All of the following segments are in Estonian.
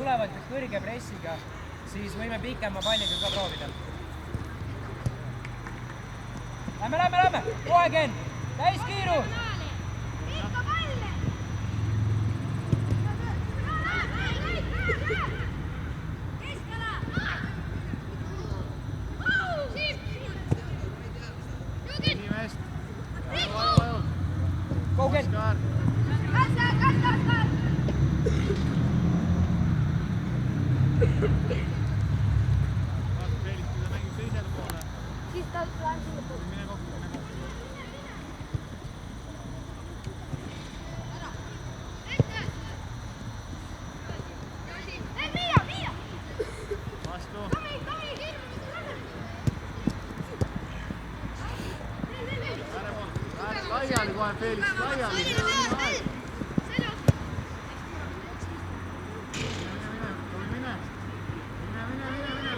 tulevad kõrge pressiga, siis võime pikema palliga ka proovida. Lähme! Kohe Ken! Täis kiiru! Go Ken! Laiali kohe, Felix, laiali. Mine,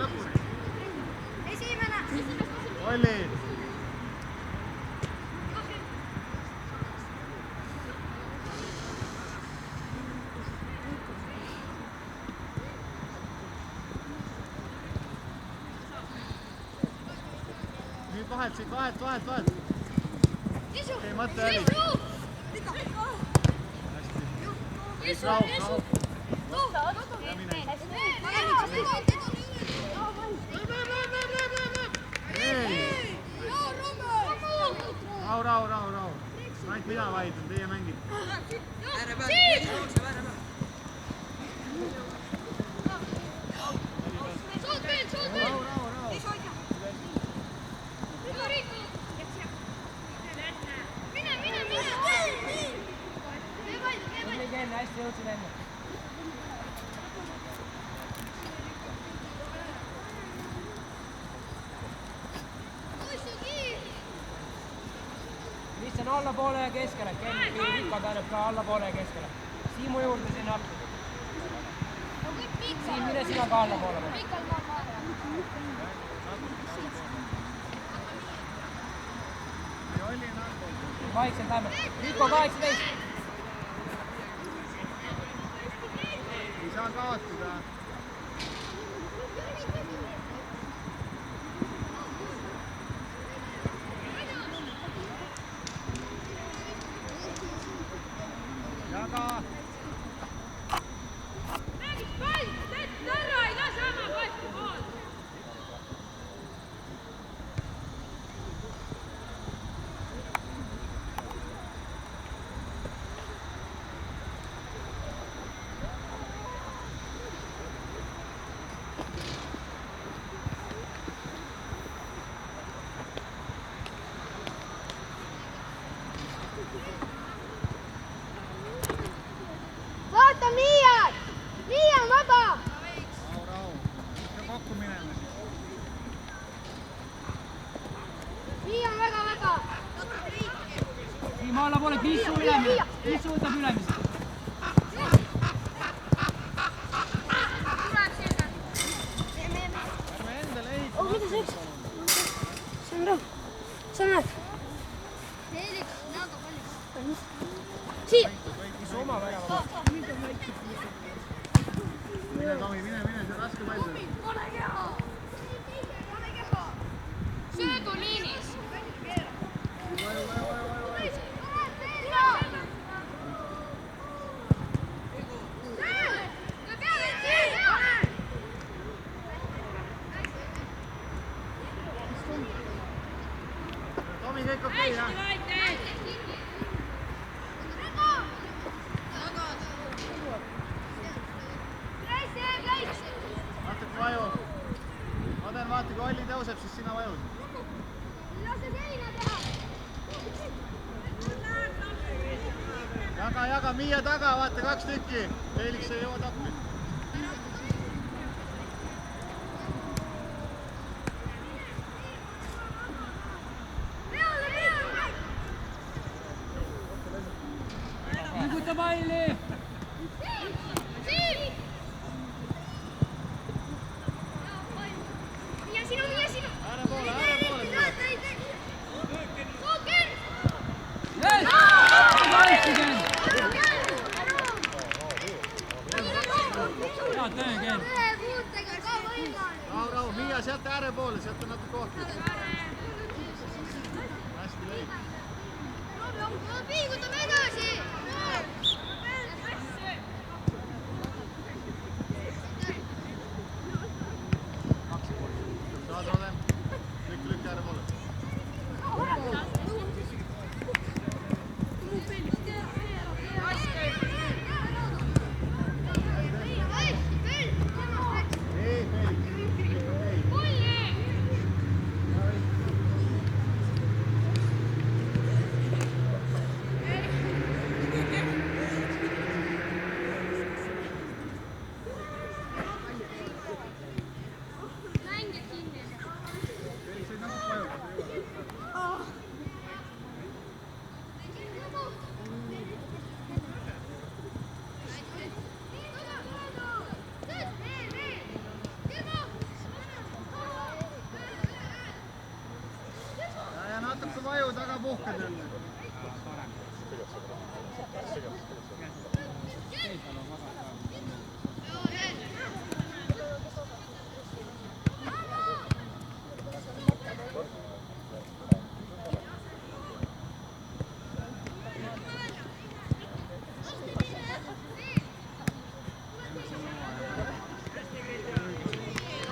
lõpuni. Olli. Nüüd vahet siit, vahet. Okei, mõtle äri. Hästi. Rahu. Ja mine. Rahu. Ainult mina vaidlen, teie mängid. Hästi jõudsin enne. Mis on allapoole ja keskele. Mikko tähendab ka allapoole ja keskele. Siimu juurde sinna appi. Siim, mine sina ka allapoole. Vaikselt lähme. Mikko 18. Ei saa kaotada. Jaga. Vaata Miiat! Miia on vaba! Rahu. Ikka kokku minema. Miia on väga! Siim allapoole, Krissu ülemine. Krissu võtab ülemist. Ärme endale ehita. Oh, mida see üks? See on rahu. See on näed. Siia! Mis oma värava? Mine, Tomi, mine, see on raske pall. Sööduliinis! Tomi, kõik okei, jah? Natuke vaju. Oden, vaata, kui Olli tõuseb, siis sina vajud. Lase seina teha! Jaga, Miia taga, vaata 2 tükki. Felix ei jõua tappi. Liiguta palli! Hea töö! sealt on natuke ohtu. Hästi lõid. Liigutame edasi! Saad ole. Lükk ära poole. Natuke vaju taga puhkad jälle.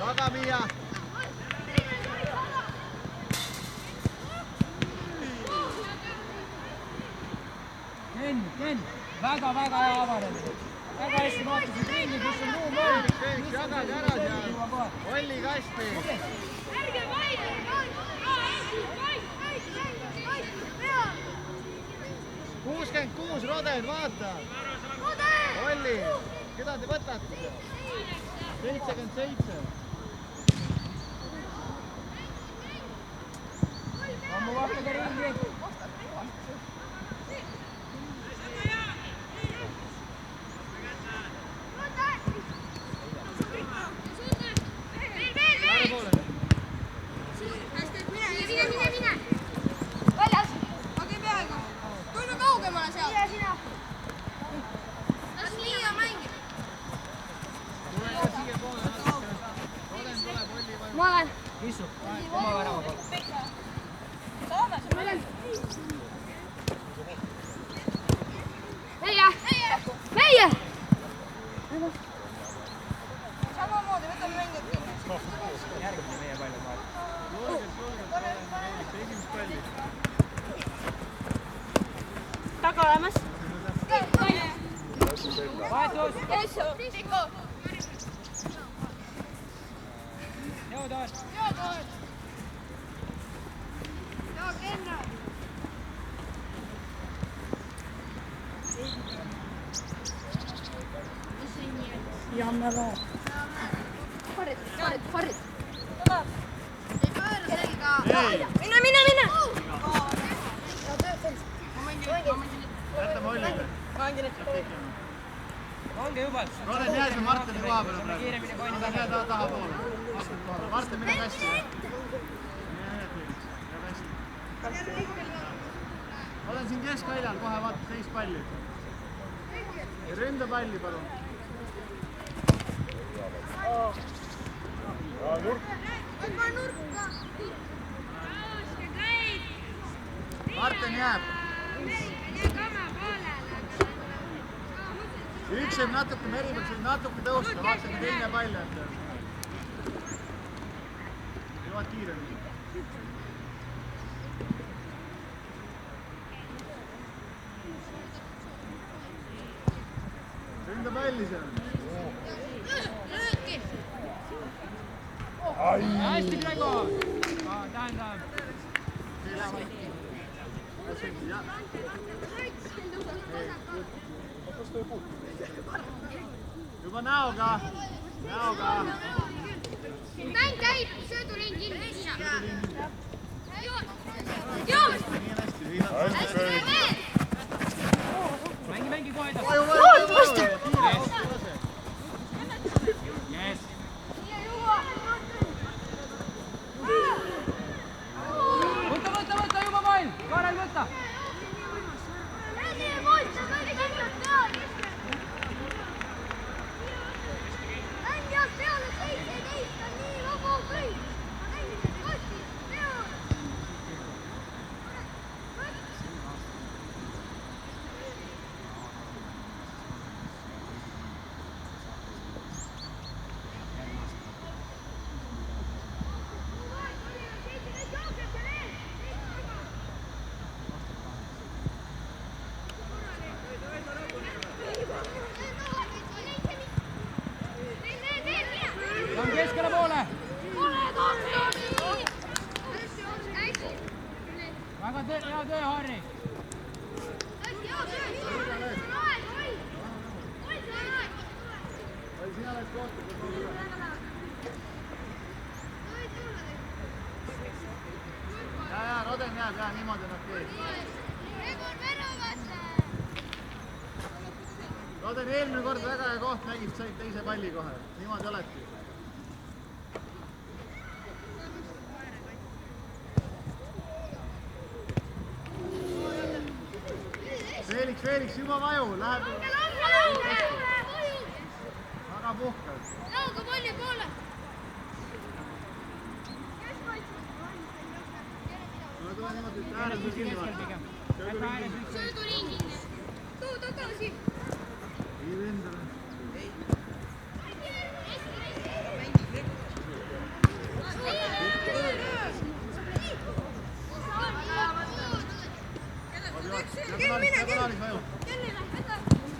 Taga viia. Ken, väga hea avanemine. Väga hästi vaatasid ringi, kus on ruum on. Feenix, jagage ära seal. Olli kasti. Ärge vaidle! 66 Roded, vaata. Olli, keda te võtate? 77. Ammu vahetada ringi. Kissu, oma värava poole. Meie! Samamoodi, võtame mängijad kinni. Järgmine meie palju saab. Esimest palli. Taga olemas. Vahetus! Tikko! Jõudaad! Jaak Enna! Janne Loo. Farid! Ei pööra selga! Ei, Mine! jätame Ollile. Onge juba! Roden jää see Martini koha peale praegu. Kiiremini koini Roden jää taha poole. Martin, mine kästi. Olen siin keskväljal, kohe vaata teist palli. Ja ründa palli, palun. Martin jääb. Üks jääb natuke meri peal, see natuke tõusta, vaata kui teine pall on. Jõuad kiiremini. Ründa palli seal. Hästi, Gregor! Tähendab. Juba näoga. Mäng käib, sööduring kinni. Mängi kohe edasi. Yes. Võta juba pall! Karel, võta! Mängijad peale 17 on nii vaba kõik! väga hea töö, Harri! Sina oled kohta. Roden jääb, niimoodi on okei. Roden eelmine kord väga hea koht nägid, said teise palli kohe. Niimoodi oledki. Felix, juba vaju, läheb. Väga puhkad. Lauga palli poole. Tule niimoodi, et ääres on kinni vaata. Sööduringile. Too tagasi. Ei vendale.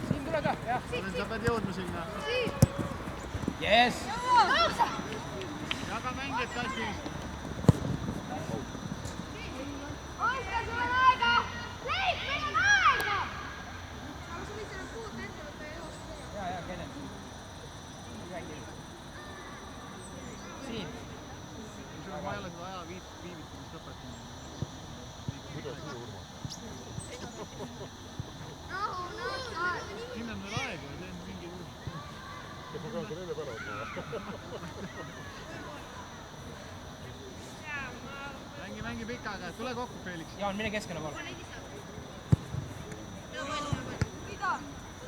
Siin tule ka, jah. Sa pead jõudma sinna. Yes! Jaga mängijad kastis. Oska, sul on aega! Leif, meil on aega! Aga sa võid selle puuta ette võtta ja joosta. Ja, kenen. Siin. Sul on vaja seda aja viivitamist lõpetada. Siin on veel aega, see on mingi uus. Kas ma pean selle enne pärast? Mängi pikaga, tule kokku, Felix. Jaan, mine keskele poole.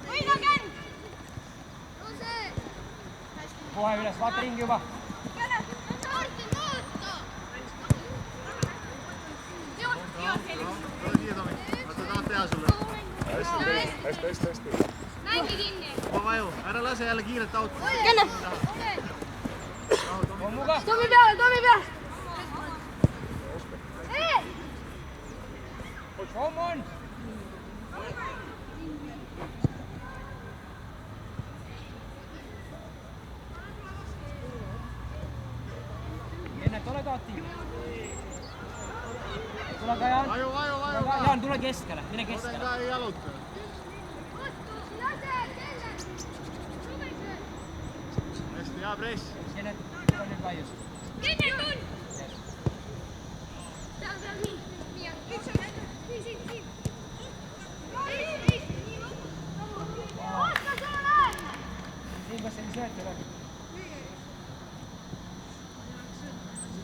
Võida känd! No see! Kohe üles, vaata ringi juba. Hästi. Mängi kinni! Juba vaju, ära lase jälle kiiret autot. Kenne! Tommuga! Tomi peale! Tom on! Ennet, ole ka aktiivne. Tule ka, Jaan. Vaju. Jaan, tule keskele, mine Roden keskele. ka ei jaluta. Hästi, hea press. Ennet, tule nüüd laius. Kinni tund! Seal, nii. Siin. Oska, sul on aega! Siin kas selline sööt ei ole?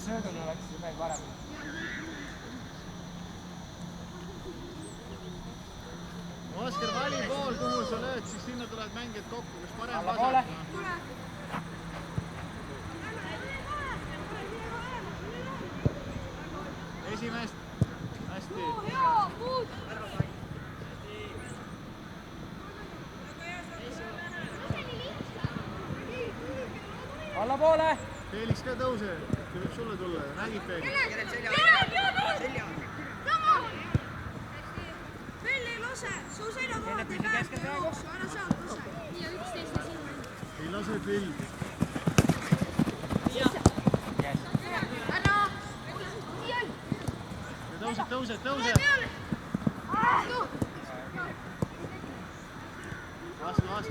Sööduna läks veel varem. Oskar, vali pool, kuhu sa lööd, siis sinna tulevad mängijad kokku, kes parem Alla poole. Esimest. Hästi. Alla poole! Felix ka tõuse, see võib sulle tulla, nägid Felix? Veel ei lase! Su selja kohalt ei päästa jooksu, ära sealt lase! Ja 11 siin. Ei lase Phil. Ära! Tõuse!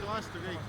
Vastu kõik.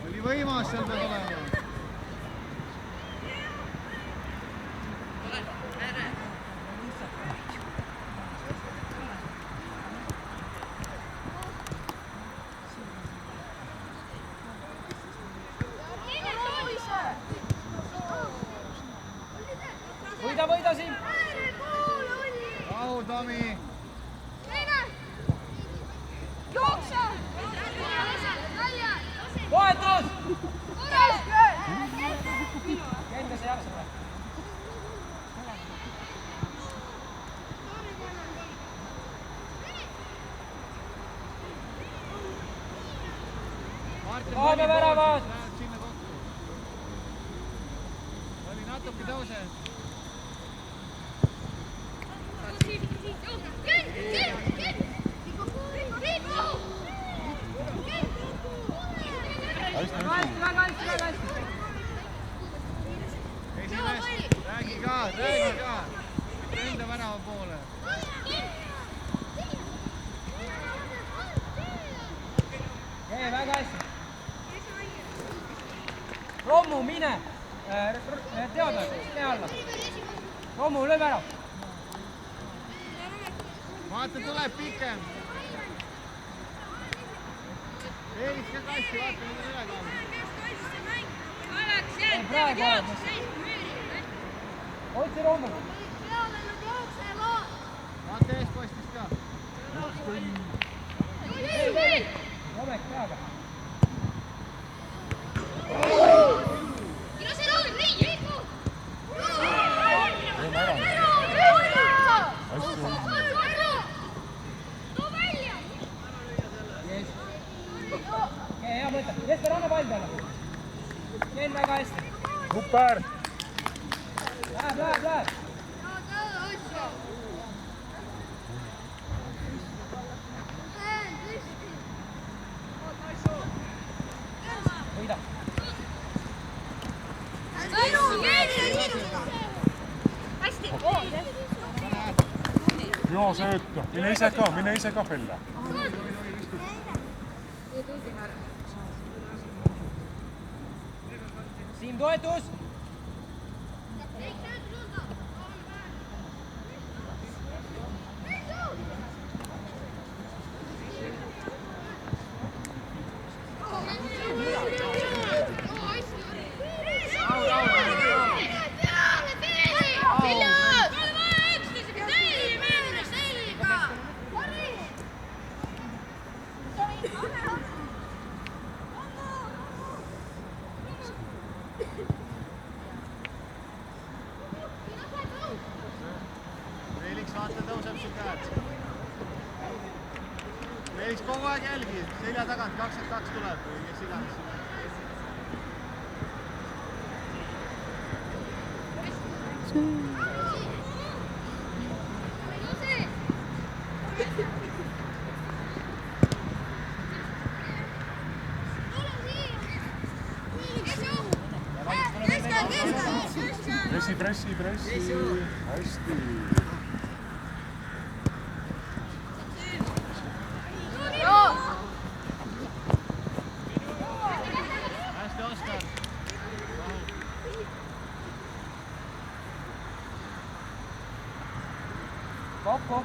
Oli võimas seal peal olema. Võida siin! Rahu, Tomi! toetus! Kenda see jaksa või? Taame väravad! Läheb sinna kokku. Oli natuke tõuse. Väga hästi! Esimest, räägi ka. Enda värava poole. Väga hästi! Rommu, mine! Teada, tee alla! Rommu, lööb ära! Vaata, tuleb pikem. Eeliks ka kassi, vaata, mida üle kaob. Praegu ajab! Otsi Rommu! Vaata eespostist ka. Jomek peaga! Hea mõte, Jesper, anna pall talle. Ken väga hästi. Super! Läheb. Võida. Joo sööttö. Mine ise ka pelle. Siim, toetus! Eeliks vaata tõuseb su käed. Eeliks kogu aeg jälgi, selja tagant 22 tuleb või kes iganes. Pressi. Hästi. Hästi, Oskar. Kokku.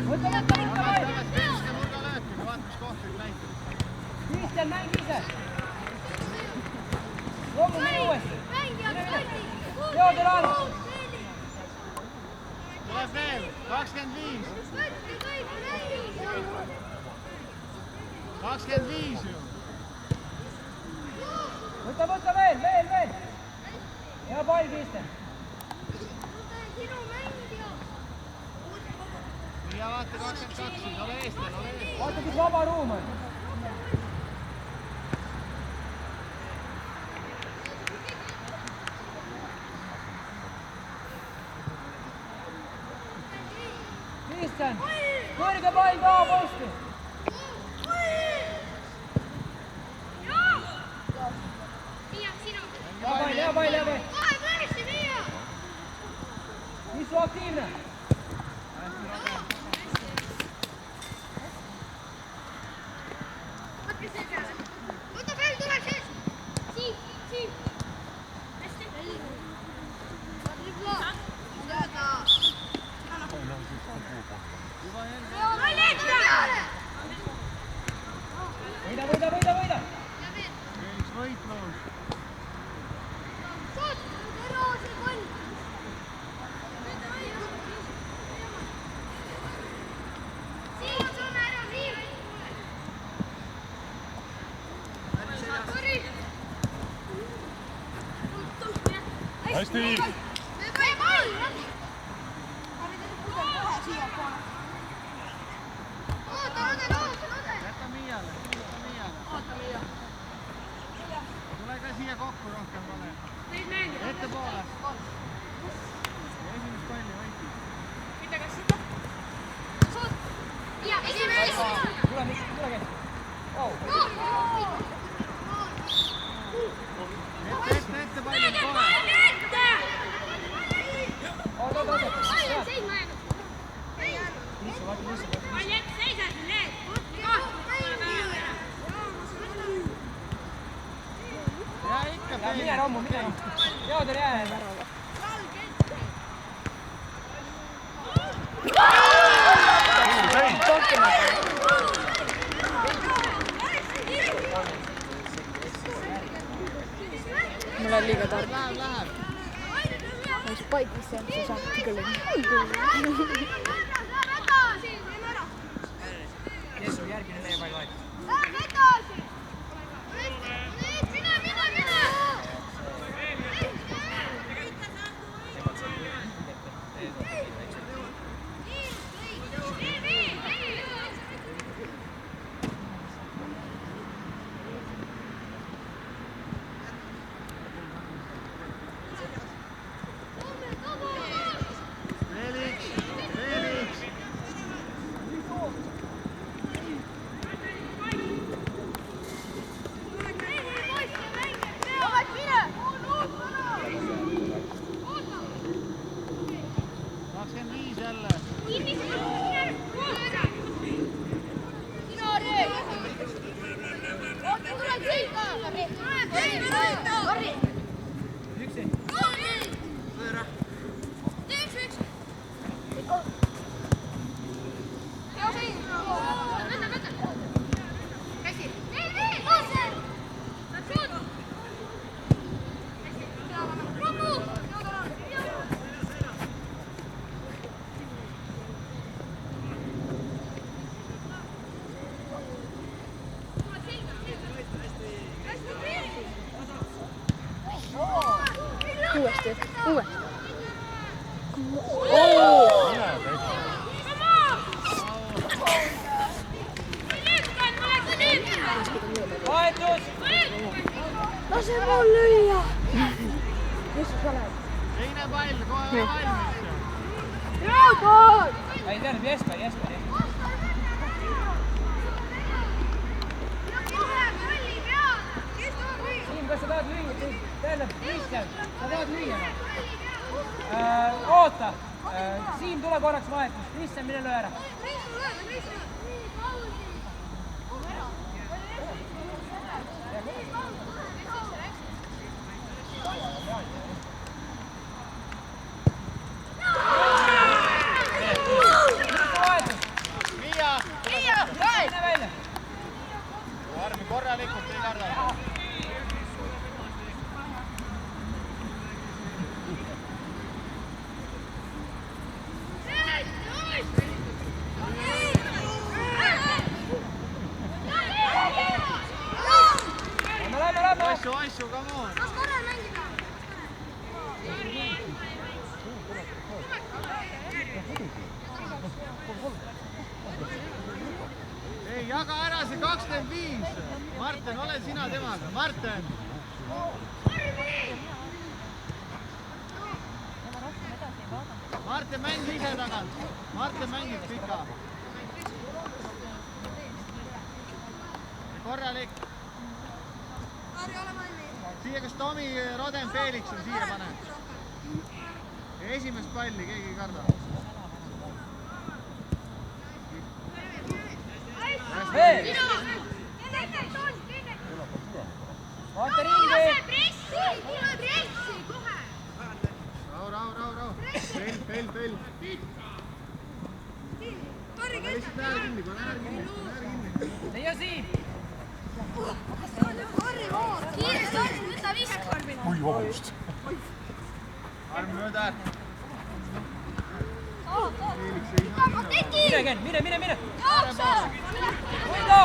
Võta! Viske nurga lööki, vaata mis koht võib näitab. Kristjan, mängi ise! Rommu, mine uuesti! Teodor all! Tuleb veel, 25. 25 ju. Võta veel! Hea pall, Kristjan! Ja vaata 22, ole eestel. Vaata, kus vaba ruum on! Kristjan, kõrge pall taha posti! Hea pall! Mis su aktiivne? Võta veel, tuleb sees! Siim! Hästi! hästi. Jäta Miiale. Tule ka siia kokku rohkem pane. Ettepoole. Esimest palli Vaiki. Tule käsi. Ette palli kohe. Oota. Ja ikka Ja mine Rammu. Teodor jää. Mul on liiga tark. Läheb. Ma ei paikis see, sa saad küll. Kes on järgmine leepall vaid? Felix. Uuesti. Vahetus! Lase mul lüüa! Mis sa oled? Teine pall, kohe valmis. Ei teadnud, Jesper. Siim, kas sa tahad lüüa? Tähendab, Kristjan, sa tahad lüüa? Oota! Siim, tule korraks vahetus. Kristjan, mine löö ära. Armi korralikult ei karda. Asju, come on. Ei, jaga ära see 25. Marten, ole sina temaga. Marten. Marten mängi ise tagant. Marten mängib pika. Korralik. Siia kas Tomi, Roden, Felix on siia pane. Ja esimest palli, keegi ei karda. Hei! Vaata ringi! Rahu. Pell. Pane lihtsalt näär kinni. Leia Siim! Oi, vabandust. Arm mööda. Mine! Võidu!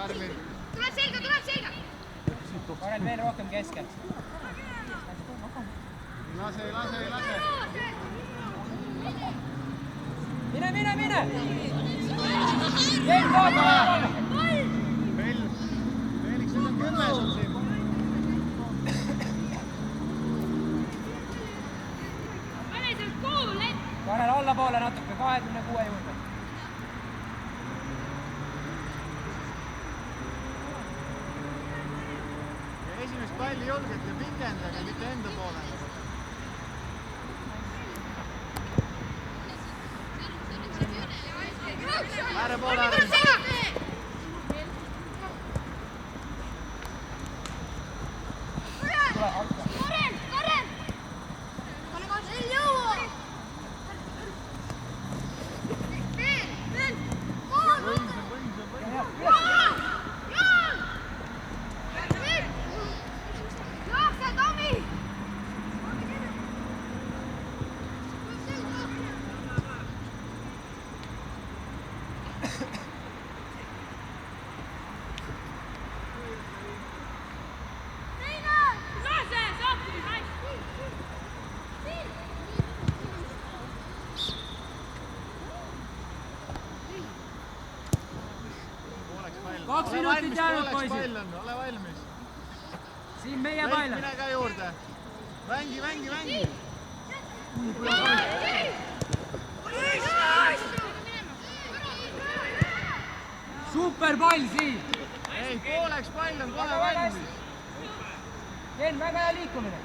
Karli. tuleb selga, tuleb selga. Karel veel rohkem keskel. Ei lase. Mine! Ken taga! Feeliks, nüüd on 10 sul siin. Karel allapoole natuke, 26 juurde. Ja esimest palli julgelt ja pikendage, mitte enda poole. Ääre poole. Tule, alka. Karen! Ei jõua! Veel! Jookse, Tomi! Kaks minutit jäänud, poisid. Ole valmis. Siin meie Leik, paile. mine ka juurde. Mängi. Super pall siin. Ei, pooleks pall on kohe valmis. Ken, väga hea liikumine.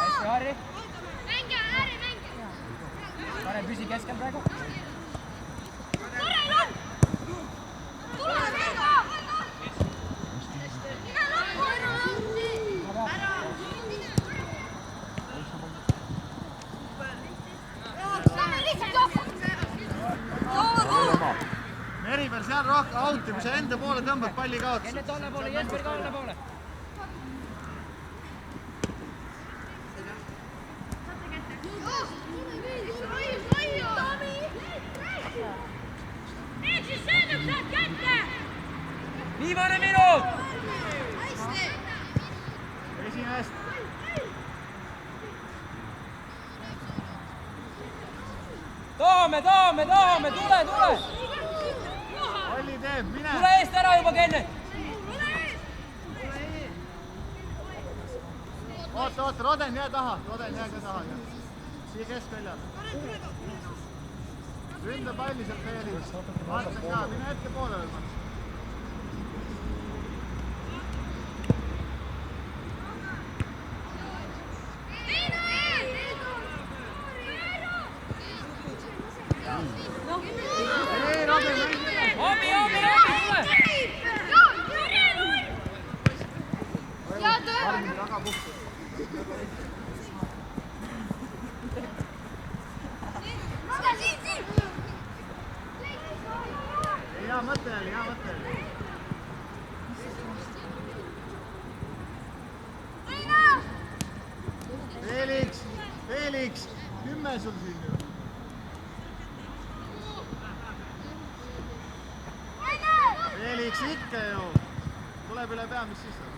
Hästi, Harri. Karel, püsi keskel praegu. Meri peal seal rohkem auti, kui sa enda poole tõmbad, palli kaotas. Enne tolle poole, Jesper ka allapoole. Viimane minut! Esimest. Tahame, tule! Palli teeb, mine. Tule eest ära juba, Kennet! Oota, Roden, jää taha. Siia keskväljal. Ründa palli sealt Feeliks. Vaatan ka, mine hetke poole veel. Ei, Roden, mängime. Omi, tule! Armin taga puhkus. Hea mõte oli. Feeliks, 10 sul siin ju. Feeliks ikka ju. Tuleb üle pea, mis siis on?